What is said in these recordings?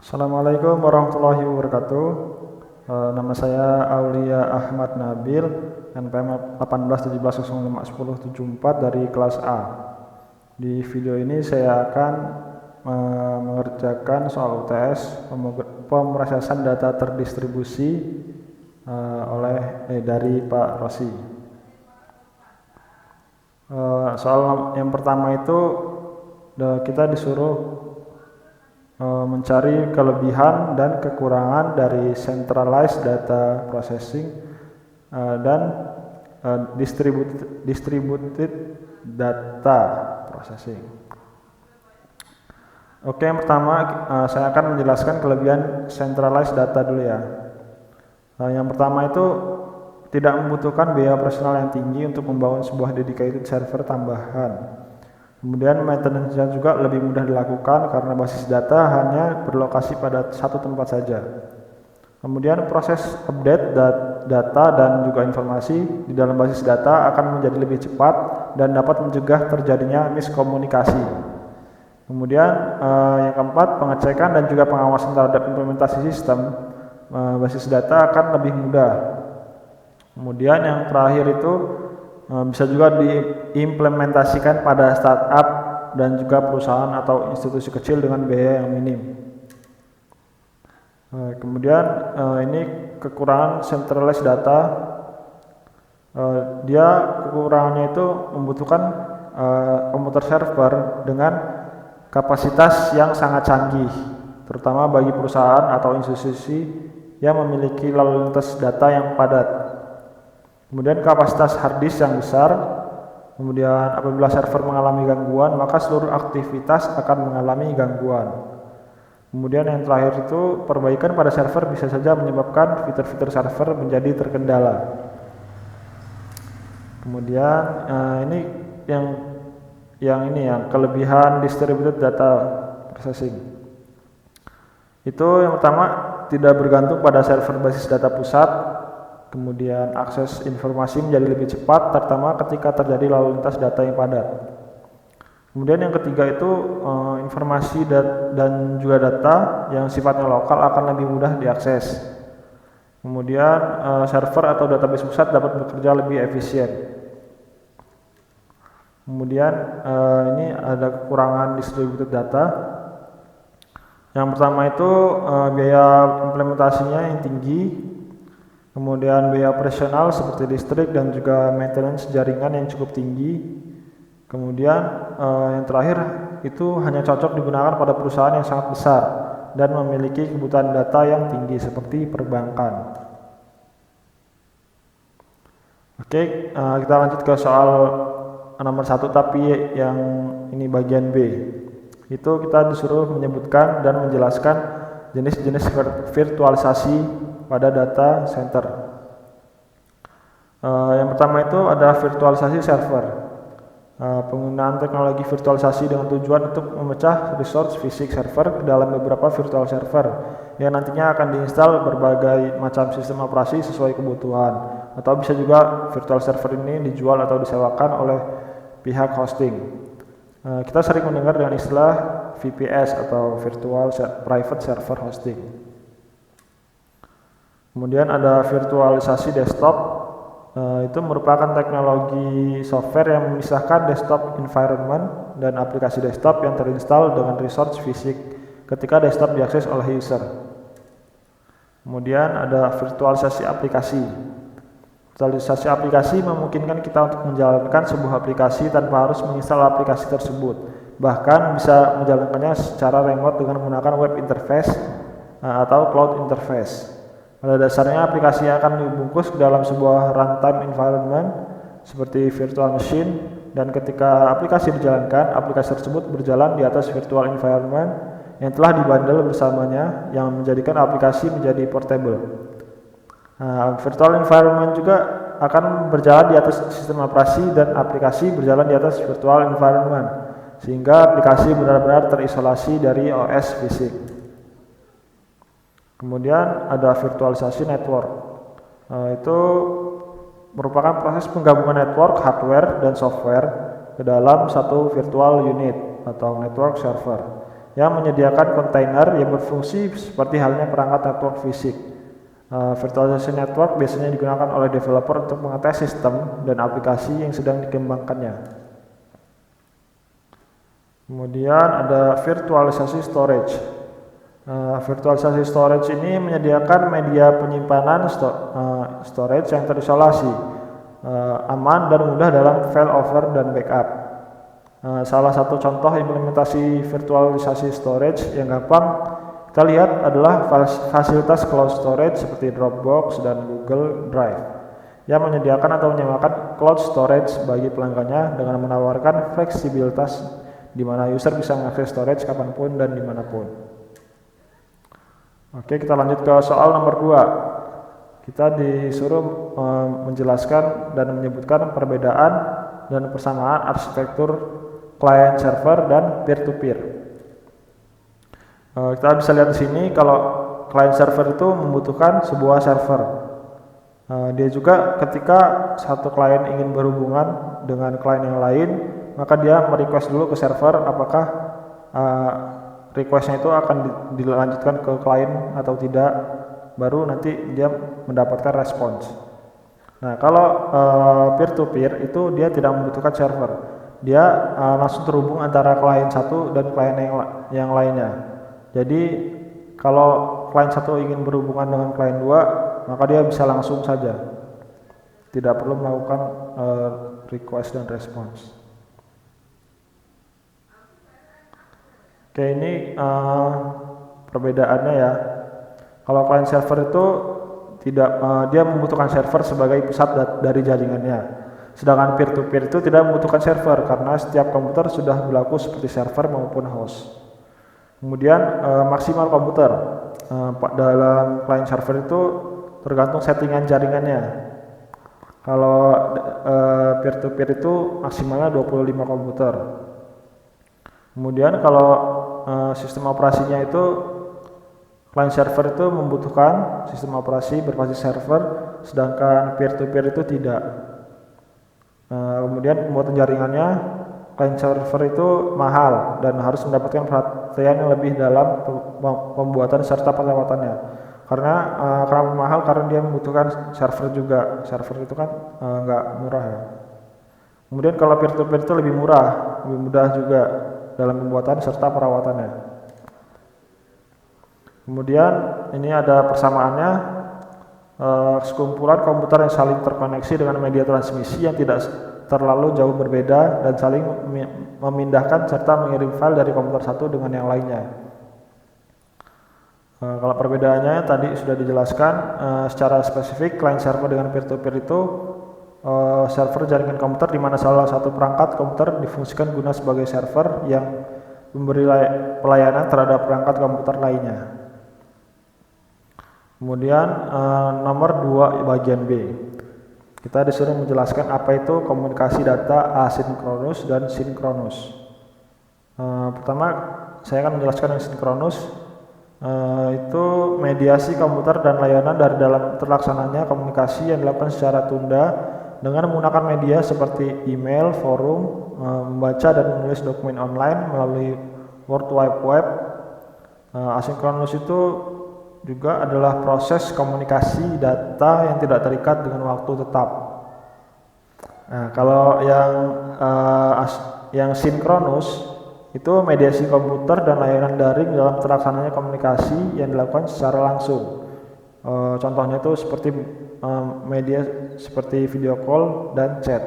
Assalamualaikum warahmatullahi wabarakatuh. Nama saya Aulia Ahmad Nabil, NPM 1817051074 dari kelas A. Di video ini saya akan mengerjakan soal UTS pemrosesan data terdistribusi dari Pak Rosi. Soal yang pertama itu kita disuruh mencari kelebihan dan kekurangan dari centralized data processing dan distributed data processing. Oke, yang pertama saya akan menjelaskan kelebihan centralized data dulu ya. Yang pertama itu tidak membutuhkan biaya operasional yang tinggi untuk membangun sebuah dedicated server tambahan. Kemudian maintenance-nya juga lebih mudah dilakukan karena basis data hanya berlokasi pada satu tempat saja. Kemudian proses update data dan juga informasi di dalam basis data akan menjadi lebih cepat dan dapat mencegah terjadinya miskomunikasi. Kemudian yang keempat, pengecekan dan juga pengawasan terhadap implementasi sistem basis data akan lebih mudah. Kemudian yang terakhir itu bisa juga diimplementasikan pada startup dan juga perusahaan atau institusi kecil dengan biaya yang minim. Kemudian ini kekurangan centralized data. Dia kekurangannya itu membutuhkan komputer server dengan kapasitas yang sangat canggih, terutama bagi perusahaan atau institusi yang memiliki lalu lintas data yang padat. Kemudian kapasitas hard disk yang besar. Kemudian apabila server mengalami gangguan, maka seluruh aktivitas akan mengalami gangguan. Kemudian yang terakhir itu perbaikan pada server bisa saja menyebabkan fitur-fitur server menjadi terkendala. Kemudian ini yang kelebihan distributed data processing. Itu yang pertama, tidak bergantung pada server basis data pusat. Kemudian akses informasi menjadi lebih cepat, terutama ketika terjadi lalu lintas data yang padat. Kemudian yang ketiga itu informasi dan juga data yang sifatnya lokal akan lebih mudah diakses. Kemudian server atau database pusat dapat bekerja lebih efisien. Kemudian ini ada kekurangan distributed data. Yang pertama itu biaya implementasinya yang tinggi. Kemudian biaya operasional seperti listrik dan juga maintenance jaringan yang cukup tinggi. Kemudian yang terakhir itu hanya cocok digunakan pada perusahaan yang sangat besar dan memiliki kebutuhan data yang tinggi seperti perbankan. Oke, kita lanjut ke soal nomor 1, tapi yang ini bagian B. Itu kita disuruh menyebutkan dan menjelaskan jenis-jenis virtualisasi pada data center. Yang pertama itu ada virtualisasi server. Penggunaan teknologi virtualisasi dengan tujuan untuk memecah resource fisik server ke dalam beberapa virtual server yang nantinya akan diinstal berbagai macam sistem operasi sesuai kebutuhan. Atau bisa juga virtual server ini dijual atau disewakan oleh pihak hosting. Kita sering mendengar dengan istilah VPS atau Virtual Private Server Hosting. Kemudian ada virtualisasi desktop. Itu merupakan teknologi software yang memisahkan desktop environment dan aplikasi desktop yang terinstal dengan resource fisik ketika desktop diakses oleh user. Kemudian ada virtualisasi aplikasi. Virtualisasi aplikasi memungkinkan kita untuk menjalankan sebuah aplikasi tanpa harus menginstal aplikasi tersebut. Bahkan bisa menjalankannya secara remote dengan menggunakan web interface atau cloud interface. Pada dasarnya aplikasi akan dibungkus ke dalam sebuah runtime environment seperti virtual machine, dan ketika aplikasi dijalankan, aplikasi tersebut berjalan di atas virtual environment yang telah dibundle bersamanya yang menjadikan aplikasi menjadi portable. Virtual environment juga akan berjalan di atas sistem operasi dan aplikasi berjalan di atas virtual environment sehingga aplikasi benar-benar terisolasi dari OS fisik. Kemudian ada virtualisasi network. Itu merupakan proses penggabungan network, hardware, dan software ke dalam satu virtual unit atau network server yang menyediakan kontainer yang berfungsi seperti halnya perangkat network fisik. Virtualization network biasanya digunakan oleh developer untuk mengetes sistem dan aplikasi yang sedang dikembangkannya. Kemudian ada virtualisasi storage. Virtualisasi storage ini menyediakan media penyimpanan storage yang terisolasi, aman dan mudah dalam failover dan backup. Salah satu contoh implementasi virtualisasi storage yang gampang kita lihat adalah fasilitas cloud storage seperti Dropbox dan Google Drive yang menyediakan atau menyewakan cloud storage bagi pelanggannya dengan menawarkan fleksibilitas di mana user bisa mengakses storage kapanpun dan dimanapun. Oke, kita lanjut ke soal nomor 2. Kita disuruh menjelaskan dan menyebutkan perbedaan dan persamaan arsitektur client server dan peer-to-peer. Kita bisa lihat di sini kalau client server itu membutuhkan sebuah server. Dia juga ketika satu klien ingin berhubungan dengan klien yang lain, maka dia merequest dulu ke server apakah requestnya itu akan dilanjutkan ke klien atau tidak, baru nanti dia mendapatkan respons. Nah, kalau peer-to-peer itu dia tidak membutuhkan server. Dia langsung terhubung antara klien satu dan klien yang lainnya. Jadi kalau klien satu ingin berhubungan dengan klien 2, maka dia bisa langsung saja, tidak perlu melakukan request dan respons. Oke, ini perbedaannya ya. Kalau client server itu dia membutuhkan server sebagai pusat dari jaringannya. Sedangkan peer-to-peer itu tidak membutuhkan server karena setiap komputer sudah berlaku seperti server maupun host. Kemudian maksimal komputer dalam client server itu tergantung settingan jaringannya. Kalau peer-to-peer itu maksimalnya 25 komputer. Kemudian kalau sistem operasinya itu client server itu membutuhkan sistem operasi berbasis server, sedangkan peer-to-peer itu tidak. Kemudian pembuatan jaringannya, client server itu mahal dan harus mendapatkan perhatian yang lebih dalam pembuatan serta perawatannya. Kenapa mahal? Karena dia membutuhkan server juga. Server itu kan nggak murah ya. Kemudian kalau peer-to-peer itu lebih murah, lebih mudah juga dalam pembuatan serta perawatannya. Kemudian ini ada persamaannya. Sekumpulan komputer yang saling terkoneksi dengan media transmisi yang tidak terlalu jauh berbeda dan saling memindahkan serta mengirim file dari komputer satu dengan yang lainnya. Kalau perbedaannya tadi sudah dijelaskan secara spesifik. Client server dengan peer-to-peer itu server jaringan komputer di mana salah satu perangkat komputer difungsikan guna sebagai server yang memberi pelayanan terhadap perangkat komputer lainnya. Kemudian nomor 2 bagian B. Kita disuruh menjelaskan apa itu komunikasi data asinkronus dan sinkronus. Pertama, saya akan menjelaskan yang sinkronus. Itu mediasi komputer dan layanan dari dalam terlaksananya komunikasi yang dilakukan secara tunda dengan menggunakan media seperti email, forum, membaca dan menulis dokumen online melalui World Wide Web. Asinkronus itu juga adalah proses komunikasi data yang tidak terikat dengan waktu tetap. Nah, kalau yang sinkronus itu mediasi komputer dan layanan daring dalam terlaksananya komunikasi yang dilakukan secara langsung. Contohnya itu seperti media seperti video call dan chat.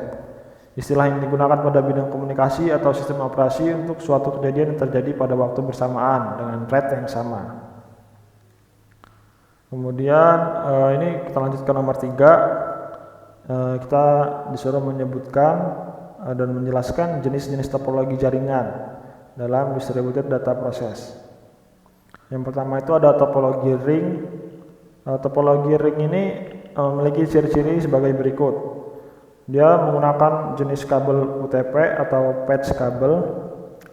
Istilah yang digunakan pada bidang komunikasi atau sistem operasi untuk suatu kejadian yang terjadi pada waktu bersamaan dengan thread yang sama. Kemudian ini kita lanjut ke nomor 3. Kita disuruh menyebutkan dan menjelaskan jenis-jenis topologi jaringan dalam distributed data process. Yang pertama itu ada topologi ring. Topologi ring ini memiliki ciri-ciri sebagai berikut. Dia menggunakan jenis kabel UTP atau patch kabel.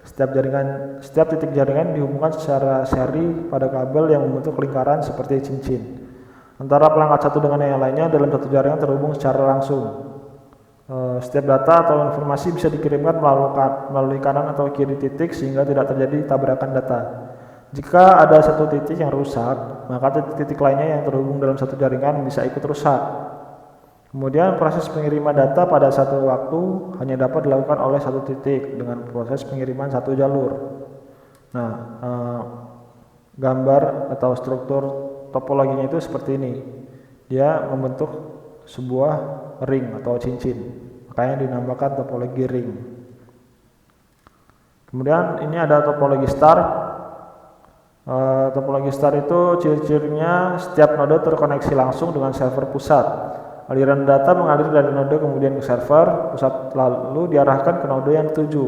Setiap titik jaringan dihubungkan secara seri pada kabel yang membentuk lingkaran seperti cincin. Antara perangkat satu dengan yang lainnya dalam satu jaringan terhubung secara langsung. Setiap data atau informasi bisa dikirimkan melalui kanan atau kiri titik sehingga tidak terjadi tabrakan data. Jika ada satu titik yang rusak, maka titik-titik lainnya yang terhubung dalam satu jaringan bisa ikut rusak. Kemudian proses pengiriman data pada satu waktu hanya dapat dilakukan oleh satu titik dengan proses pengiriman satu jalur. Nah, gambar atau struktur topologinya itu seperti ini. Dia membentuk sebuah ring atau cincin, makanya dinamakan topologi ring. Kemudian ini ada topologi star. Topologi star itu ciri-cirinya setiap node terkoneksi langsung dengan server pusat. Aliran data mengalir dari node kemudian ke server pusat lalu diarahkan ke node yang dituju.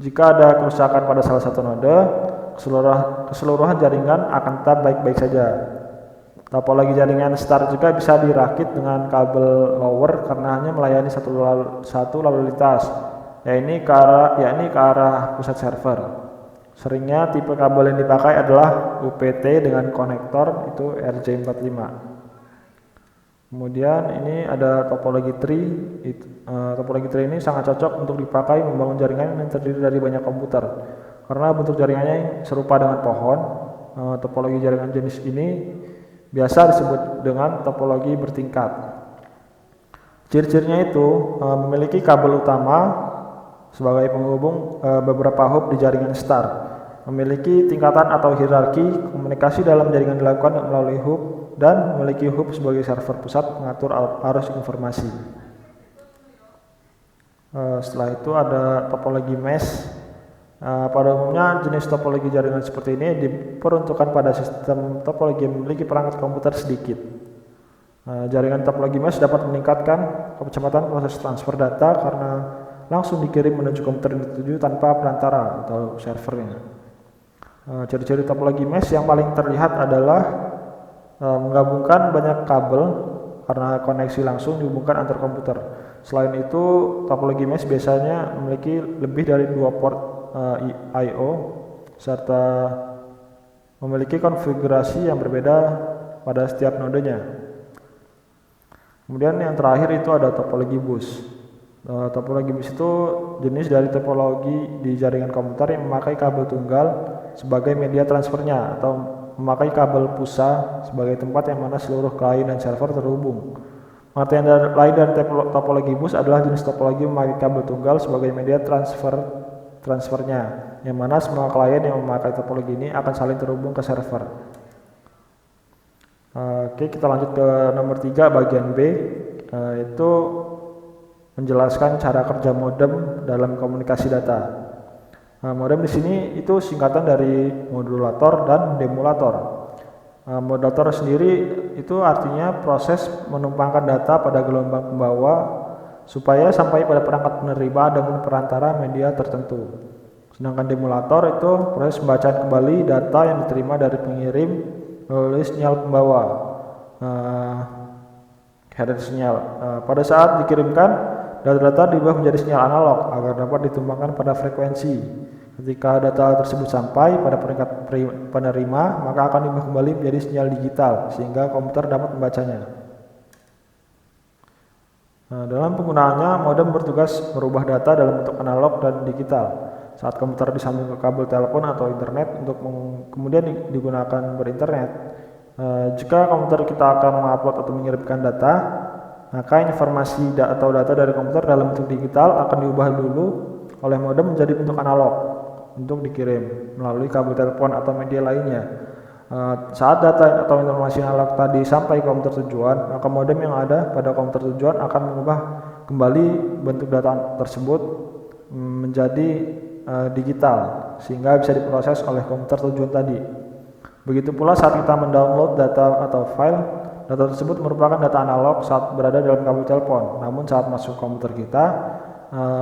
Jika ada kerusakan pada salah satu node, keseluruhan jaringan akan tetap baik-baik saja. Topologi jaringan star juga bisa dirakit dengan kabel lower karena hanya melayani satu lalu lintas, yakni ke arah pusat server. Seringnya tipe kabel yang dipakai adalah UPT dengan konektor itu RJ45. Kemudian ini ada topologi tree. Topologi tree ini sangat cocok untuk dipakai membangun jaringan yang terdiri dari banyak komputer karena bentuk jaringannya serupa dengan pohon. Topologi jaringan jenis ini biasa disebut dengan topologi bertingkat. Ciri-cirinya itu memiliki kabel utama sebagai penghubung beberapa hub di jaringan star, memiliki tingkatan atau hierarki, komunikasi dalam jaringan dilakukan melalui hub, dan memiliki hub sebagai server pusat pengatur arus informasi. Setelah itu ada topologi mesh. Pada umumnya jenis topologi jaringan seperti ini diperuntukkan pada sistem topologi yang memiliki perangkat komputer sedikit. Jaringan topologi mesh dapat meningkatkan kecepatan proses transfer data karena langsung dikirim menuju komputer yang dituju tanpa perantara atau servernya. Ciri-ciri topologi mesh yang paling terlihat adalah menggabungkan banyak kabel karena koneksi langsung dihubungkan antar komputer. Selain itu, topologi mesh biasanya memiliki lebih dari 2 port I/O serta memiliki konfigurasi yang berbeda pada setiap nodenya. Kemudian yang terakhir itu ada topologi bus. Topologi bus itu jenis dari topologi di jaringan komputer yang memakai kabel tunggal sebagai media transfernya atau memakai kabel pusat sebagai tempat yang mana seluruh klien dan server terhubung. Pengertian lain dari topologi bus adalah jenis topologi memakai kabel tunggal sebagai media transfernya, yang mana semua klien yang memakai topologi ini akan saling terhubung ke server. Oke, kita lanjut ke nomor 3 bagian B, itu menjelaskan cara kerja modem dalam komunikasi data. Modem di sini itu singkatan dari modulator dan demulator. Modulator sendiri itu artinya proses menumpangkan data pada gelombang pembawa supaya sampai pada perangkat penerima dengan perantara media tertentu. Sedangkan demulator itu proses pembacaan kembali data yang diterima dari pengirim melalui sinyal pembawa, header sinyal. Pada saat dikirimkan, data-data diubah menjadi sinyal analog agar dapat ditumpangkan pada frekuensi. Ketika data tersebut sampai pada peringkat penerima, maka akan diubah kembali menjadi sinyal digital sehingga komputer dapat membacanya. Dalam penggunaannya, modem bertugas merubah data dalam bentuk analog dan digital saat komputer disambung ke kabel telepon atau internet untuk kemudian digunakan berinternet. Jika komputer kita akan mengupload atau mengirimkan data, maka informasi atau data dari komputer dalam bentuk digital akan diubah dulu oleh modem menjadi bentuk analog untuk dikirim melalui kabel telepon atau media lainnya. Saat data atau informasi analog tadi sampai ke komputer tujuan, maka modem yang ada pada komputer tujuan akan mengubah kembali bentuk data tersebut menjadi digital sehingga bisa diproses oleh komputer tujuan tadi. Begitu pula saat kita mendownload data atau file, data tersebut merupakan data analog saat berada dalam kabel telepon. Namun saat masuk komputer kita,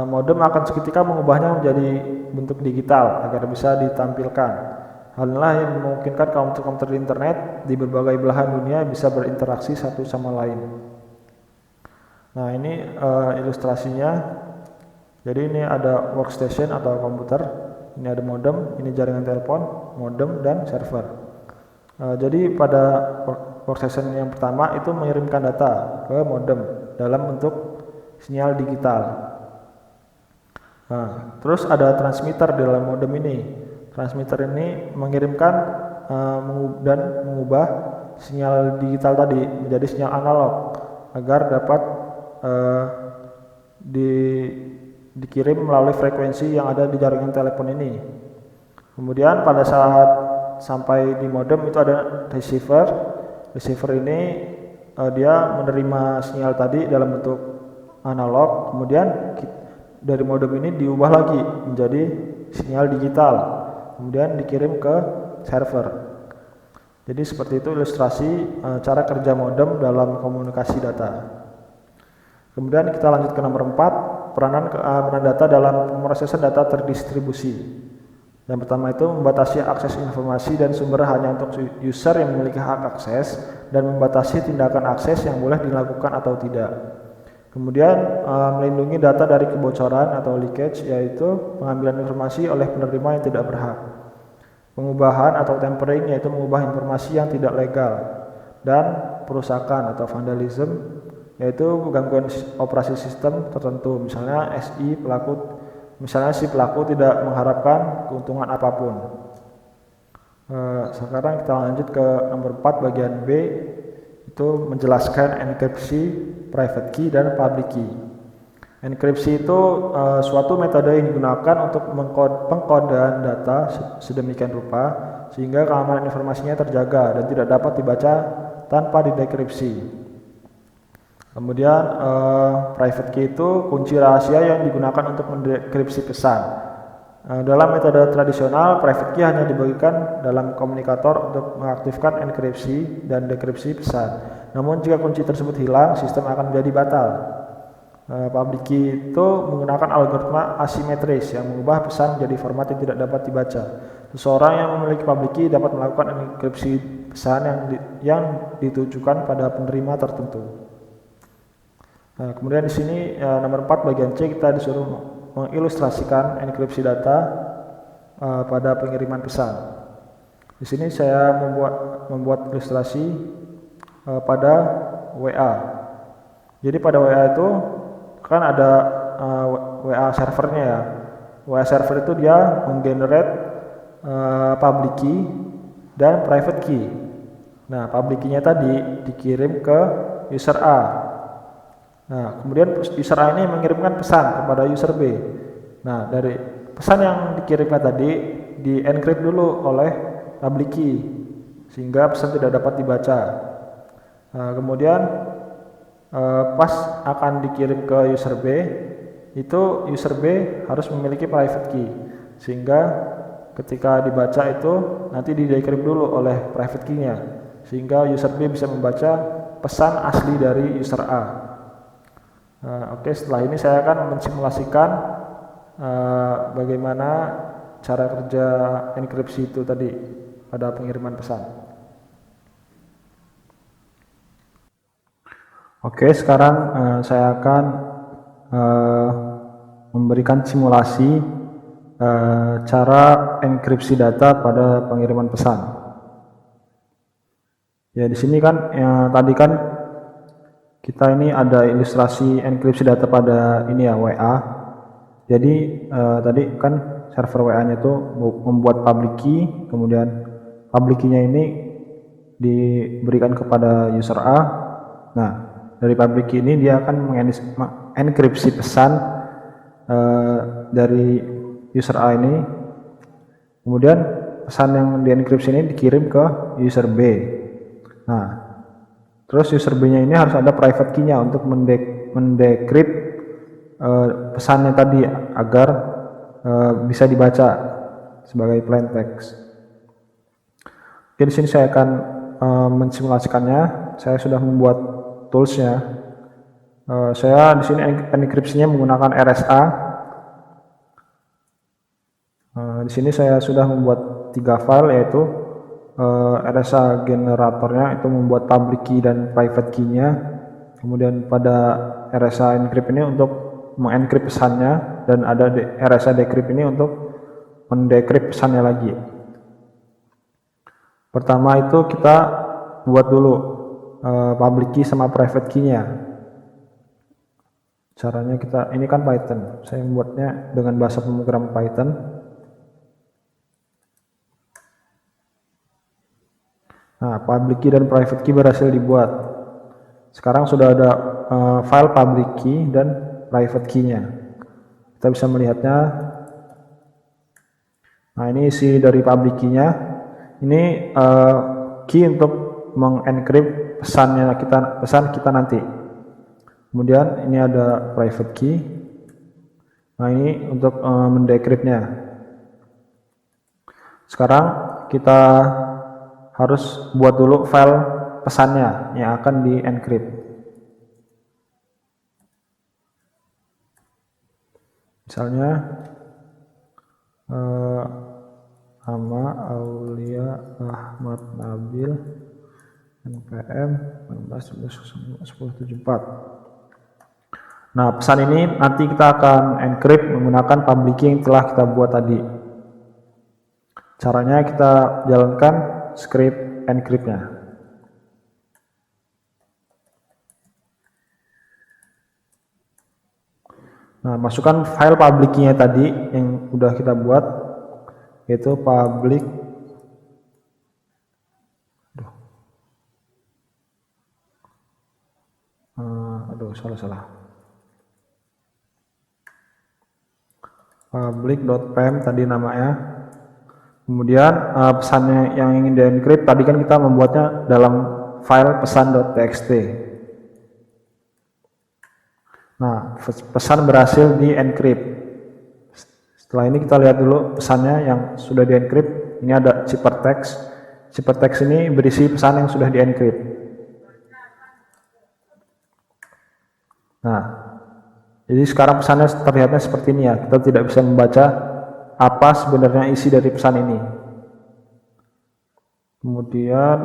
modem akan seketika mengubahnya menjadi bentuk digital agar bisa ditampilkan. Hal inilah yang memungkinkan komputer-komputer di internet di berbagai belahan dunia bisa berinteraksi satu sama lain. Nah, ini ilustrasinya. Jadi ini ada workstation atau komputer, ini ada modem, ini jaringan telepon, modem, dan server. Jadi pada workstation yang pertama itu mengirimkan data ke modem dalam bentuk sinyal digital. Nah, terus ada transmitter di dalam modem ini. Transmitter ini mengirimkan dan mengubah sinyal digital tadi menjadi sinyal analog agar dapat dikirim melalui frekuensi yang ada di jaringan telepon ini. Kemudian pada saat sampai di modem itu ada receiver. Receiver ini dia menerima sinyal tadi dalam bentuk analog, kemudian dari modem ini diubah lagi menjadi sinyal digital, kemudian dikirim ke server. Jadi seperti itu ilustrasi cara kerja modem dalam komunikasi data. Kemudian kita lanjut ke nomor 4, peranan data dalam pemrosesan data terdistribusi. Yang pertama itu membatasi akses informasi dan sumber hanya untuk user yang memiliki hak akses dan membatasi tindakan akses yang boleh dilakukan atau tidak. Kemudian melindungi data dari kebocoran atau leakage, yaitu pengambilan informasi oleh penerima yang tidak berhak. Pengubahan atau tampering, yaitu mengubah informasi yang tidak legal. Dan perusakan atau vandalism, yaitu gangguan operasi sistem tertentu, misalnya si pelaku tidak mengharapkan keuntungan apapun. Sekarang kita lanjut ke nomor 4 bagian B, itu menjelaskan enkripsi, private key, dan public key. Enkripsi itu suatu metode yang digunakan untuk pengkodean data sedemikian rupa sehingga keamanan informasinya terjaga dan tidak dapat dibaca tanpa didekripsi. Kemudian private key itu kunci rahasia yang digunakan untuk mendekripsi pesan. Dalam metode tradisional, private key hanya dibagikan dalam komunikator untuk mengaktifkan enkripsi dan dekripsi pesan. Namun jika kunci tersebut hilang, sistem akan menjadi batal. Public key itu menggunakan algoritma asimetris yang mengubah pesan menjadi format yang tidak dapat dibaca. Seseorang yang memiliki public key dapat melakukan enkripsi pesan yang ditujukan pada penerima tertentu. Nah, kemudian di sini nomor 4 bagian C kita disuruh mengilustrasikan enkripsi data pada pengiriman pesan. Di sini saya membuat ilustrasi pada WA. Jadi pada WA itu kan ada WA servernya ya. WA server itu dia menggenerate public key dan private key. Nah, public key-nya tadi dikirim ke user A. Nah, kemudian user A ini mengirimkan pesan kepada user B. Nah, dari pesan yang dikirimnya tadi di-encrypt dulu oleh public key sehingga pesan tidak dapat dibaca. Nah, kemudian pas akan dikirim ke user B, itu user B harus memiliki private key sehingga ketika dibaca itu nanti di-decrypt dulu oleh private key-nya sehingga user B bisa membaca pesan asli dari user A. Oke, setelah ini saya akan mensimulasikan bagaimana cara kerja enkripsi itu tadi pada pengiriman pesan. Oke, sekarang saya akan memberikan simulasi cara enkripsi data pada pengiriman pesan. Ya, di sini kan tadi kan kita ini ada ilustrasi enkripsi data pada ini ya, WA. Jadi tadi kan server WA-nya itu membuat public key, kemudian public key-nya ini diberikan kepada user A. Nah, dari public key ini dia akan mengenkripsi pesan dari user A ini. Kemudian pesan yang dienkripsi ini dikirim ke user B. Nah, terus user B-nya ini harus ada private key-nya untuk mendecrypt pesannya tadi agar bisa dibaca sebagai plain text. Oke, di sini saya akan mensimulasikannya. Saya sudah membuat tools-nya. Saya di sini enkripsinya menggunakan RSA. Di sini saya sudah membuat 3 file, yaitu RSA generatornya itu membuat public key dan private key-nya. Kemudian pada RSA encrypt ini untuk mengencrypt pesannya, dan ada RSA decrypt ini untuk mendecrypt pesannya lagi. Pertama itu kita buat dulu public key sama private key-nya. Caranya kita, ini kan Python, saya membuatnya dengan bahasa pemrograman Python. Nah, public key dan private key berhasil dibuat. Sekarang sudah ada file public key dan private key-nya. Kita bisa melihatnya. Nah, ini isi dari public key-nya. Ini key untuk mengencrypt pesan kita nanti. Kemudian ini ada private key. Nah, ini untuk mendecryptnya. Sekarang kita harus buat dulu file pesannya yang akan di encrypt. Misalnya nama Aulia Ahmad Nabil NPM 19.10.74. Nah, pesan ini nanti kita akan encrypt menggunakan public key yang telah kita buat tadi. Caranya kita jalankan script encrypt-nya. Nah, masukkan file public key-nya tadi yang udah kita buat, yaitu public salah. Public.pem tadi namanya. Kemudian pesannya yang ingin di encrypt tadi kan kita membuatnya dalam file pesan.txt. Nah, pesan berhasil di encrypt. Setelah ini kita lihat dulu pesannya yang sudah di encrypt. Ini ada ciphertext. Ciphertext ini berisi pesan yang sudah di encrypt. Nah, jadi sekarang pesannya terlihatnya seperti ini ya. Kita tidak bisa membaca apa sebenarnya isi dari pesan ini. Kemudian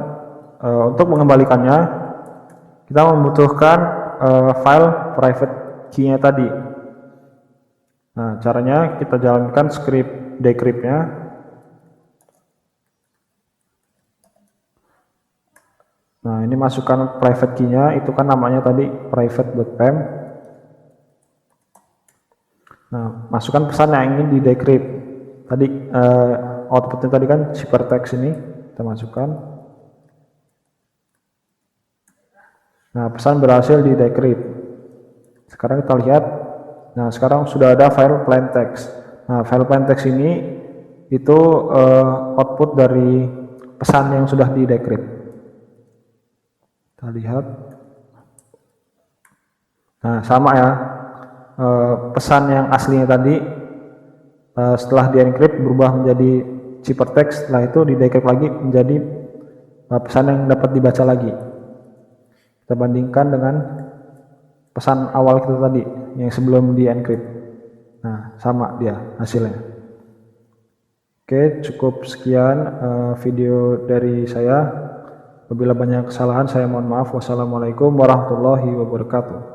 untuk mengembalikannya kita membutuhkan file private key-nya tadi. Nah, caranya kita jalankan script decrypt-nya. Nah, ini masukkan private key-nya, itu kan namanya tadi private.pem. Nah, masukkan pesan yang ingin di decrypt. Tadi outputnya tadi kan ciphertext ini, kita masukkan. Nah, pesan berhasil di decrypt. Sekarang kita lihat. Nah, sekarang sudah ada file plain text. Nah, file plain text ini itu output dari pesan yang sudah di decrypt. Kita lihat. Nah, sama ya. Pesan yang aslinya tadi setelah di encrypt berubah menjadi ciphertext, setelah itu di decrypt lagi menjadi pesan yang dapat dibaca lagi. Kita bandingkan dengan pesan awal kita tadi yang sebelum di encrypt. Nah, sama dia hasilnya. Oke, cukup sekian video dari saya. Apabila banyak kesalahan saya mohon maaf. Wassalamualaikum warahmatullahi wabarakatuh.